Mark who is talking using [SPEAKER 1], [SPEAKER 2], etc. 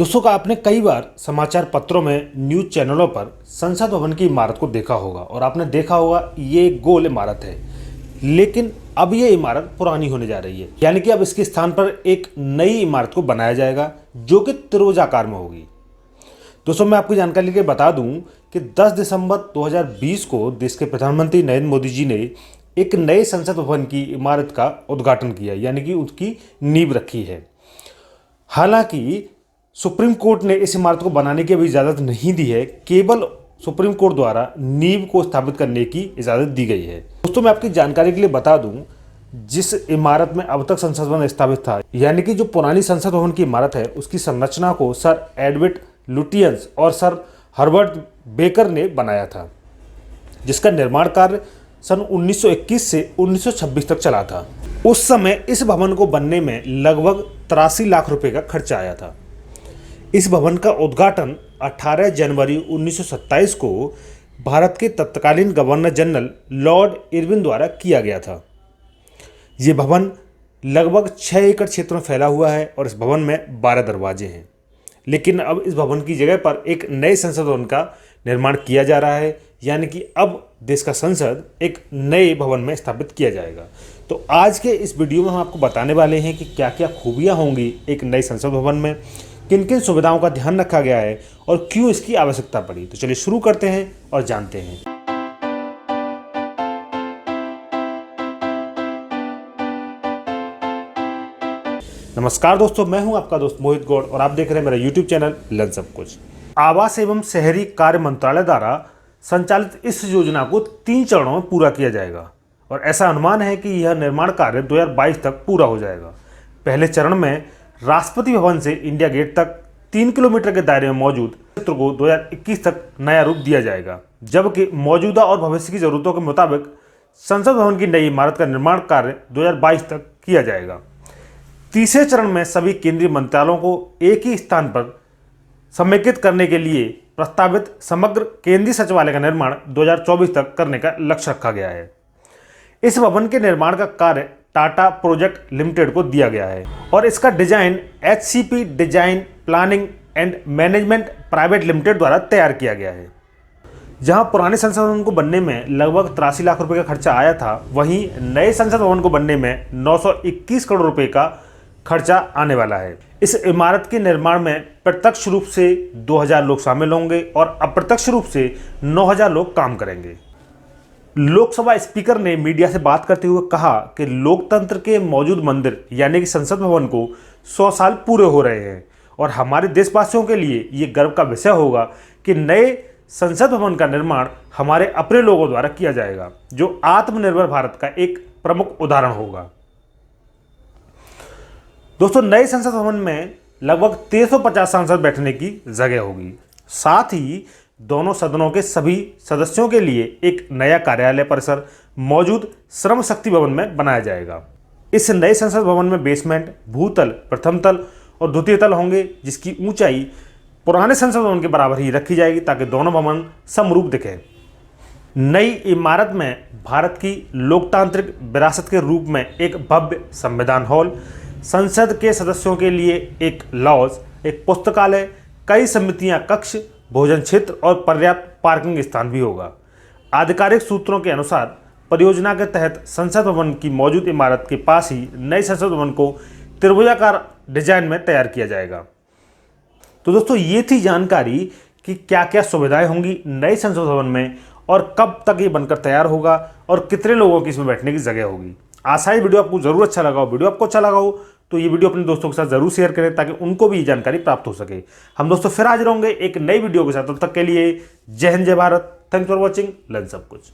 [SPEAKER 1] दोस्तों का आपने कई बार समाचार पत्रों में न्यूज चैनलों पर संसद भवन की इमारत को देखा होगा और आपने देखा होगा ये एक गोल इमारत है। लेकिन अब ये इमारत पुरानी होने जा रही है, यानी कि अब इसके स्थान पर एक नई इमारत को बनाया जाएगा जो कि त्रिभुजाकार में होगी। दोस्तों मैं आपकी जानकारी के लिए बता दूं कि 10 दिसंबर 2020 को देश के प्रधानमंत्री नरेंद्र मोदी जी ने एक नए संसद भवन की इमारत का उद्घाटन किया, यानी कि उसकी नींव रखी है। हालांकि सुप्रीम कोर्ट ने इस इमारत को बनाने की अभी इजाज़त नहीं दी है, केवल सुप्रीम कोर्ट द्वारा नींव को स्थापित करने की इजाज़त दी गई है। दोस्तों मैं आपकी जानकारी के लिए बता दूं, जिस इमारत में अब तक संसद भवन स्थापित था, यानी कि जो पुरानी संसद भवन की इमारत है, उसकी संरचना को सर एडवर्ड लुटियंस और सर हर्बर्ट बेकर ने बनाया था, जिसका निर्माण कार्य सन 1921 से 1926 तक चला था। उस समय इस भवन को बनने में लगभग 83 लाख रुपए का खर्चा आया था। इस भवन का उद्घाटन 18 जनवरी 1927 को भारत के तत्कालीन गवर्नर जनरल लॉर्ड इरविन द्वारा किया गया था। ये भवन लगभग 6 एकड़ क्षेत्र में फैला हुआ है और इस भवन में 12 दरवाजे हैं। लेकिन अब इस भवन की जगह पर एक नए संसद भवन का निर्माण किया जा रहा है, यानी कि अब देश का संसद एक नए भवन में स्थापित किया जाएगा। तो आज के इस वीडियो में हम आपको बताने वाले हैं कि क्या क्या खूबियां होंगी एक नए संसद भवन में, किन किन सुविधाओं का ध्यान रखा गया है और क्यों इसकी आवश्यकता पड़ी। तो चलिए शुरू करते हैं और जानते हैं। नमस्कार दोस्तों, मैं हूं आपका दोस्त मोहित गौड़ और आप देख रहे हैं मेरा YouTube चैनल लर्न सब कुछ। आवास एवं शहरी कार्य मंत्रालय द्वारा संचालित इस योजना को 3 चरणों में पूरा किया जाएगा और ऐसा अनुमान है कि यह निर्माण कार्य 2022 तक पूरा हो जाएगा। पहले चरण में राष्ट्रपति भवन से इंडिया गेट तक 3 किलोमीटर के दायरे में मौजूद क्षेत्र को 2021 तक नया रूप दिया जाएगा, जबकि मौजूदा और भविष्य की जरूरतों के मुताबिक संसद भवन की नई इमारत का निर्माण कार्य 2022 तक किया जाएगा। तीसरे चरण में सभी केंद्रीय मंत्रालयों को एक ही स्थान पर समेकित करने के लिए प्रस्तावित समग्र केंद्रीय सचिवालय का निर्माण 2024 तक करने का लक्ष्य रखा गया है। इस भवन के निर्माण का कार्य टाटा प्रोजेक्ट लिमिटेड को दिया गया है और इसका design HCP design planning and management private limited द्वारा तैयार किया गया है। जहां पुराने संसद भवन को बनने में लगभग 83 लाख रुपए का खर्चा आया था, वहीं नए संसद भवन को बनने में 921 करोड़ रुपए का खर्चा आने वाला है। इस इमारत के निर्माण में प्रत्यक्ष रूप से 2000 लोग शामिल होंगे और अप्रत्यक्ष रूप से 9000 लोग काम करेंगे। लोकसभा स्पीकर ने मीडिया से बात करते हुए कहा कि लोकतंत्र के मौजूद मंदिर यानी कि संसद भवन को 100 साल पूरे हो रहे हैं और हमारे देशवासियों के लिए ये गर्व का विषय होगा कि नए संसद भवन का निर्माण हमारे अपने लोगों द्वारा किया जाएगा, जो आत्मनिर्भर भारत का एक प्रमुख उदाहरण होगा। दोस्तों नए संसद भवन में लगभग 350 सांसद बैठने की जगह होगी। साथ ही दोनों सदनों के सभी सदस्यों के लिए एक नया कार्यालय परिसर मौजूद श्रम शक्ति भवन में बनाया जाएगा। इस नए संसद भवन में बेसमेंट, भूतल, प्रथम तल और द्वितीय तल होंगे, जिसकी ऊंचाई पुराने संसद भवन के बराबर ही रखी जाएगी ताकि दोनों भवन समरूप दिखें। नई इमारत में भारत की लोकतांत्रिक विरासत के रूप में एक भव्य संविधान हॉल, संसद के सदस्यों के लिए एक लॉज, एक पुस्तकालय, कई समितियां कक्ष, भोजन क्षेत्र और पर्याप्त पार्किंग स्थान भी होगा। आधिकारिक सूत्रों के अनुसार परियोजना के तहत संसद भवन की मौजूद इमारत के पास ही नए संसद भवन को त्रिभुजाकार डिजाइन में तैयार किया जाएगा। तो दोस्तों ये थी जानकारी कि क्या क्या सुविधाएं होंगी नए संसद भवन में और कब तक ये बनकर तैयार होगा और कितने लोगों की इसमें बैठने की जगह होगी। आशा है वीडियो आपको जरूर अच्छा लगा हो। वीडियो आपको अच्छा लगा हो तो ये वीडियो अपने दोस्तों के साथ जरूर शेयर करें ताकि उनको भी ये जानकारी प्राप्त हो सके। हम दोस्तों फिर हाजिर होंगे एक नई वीडियो के साथ। तब तक के लिए जय हिंद, जय Bharat. Thanks for watching learn सब कुछ।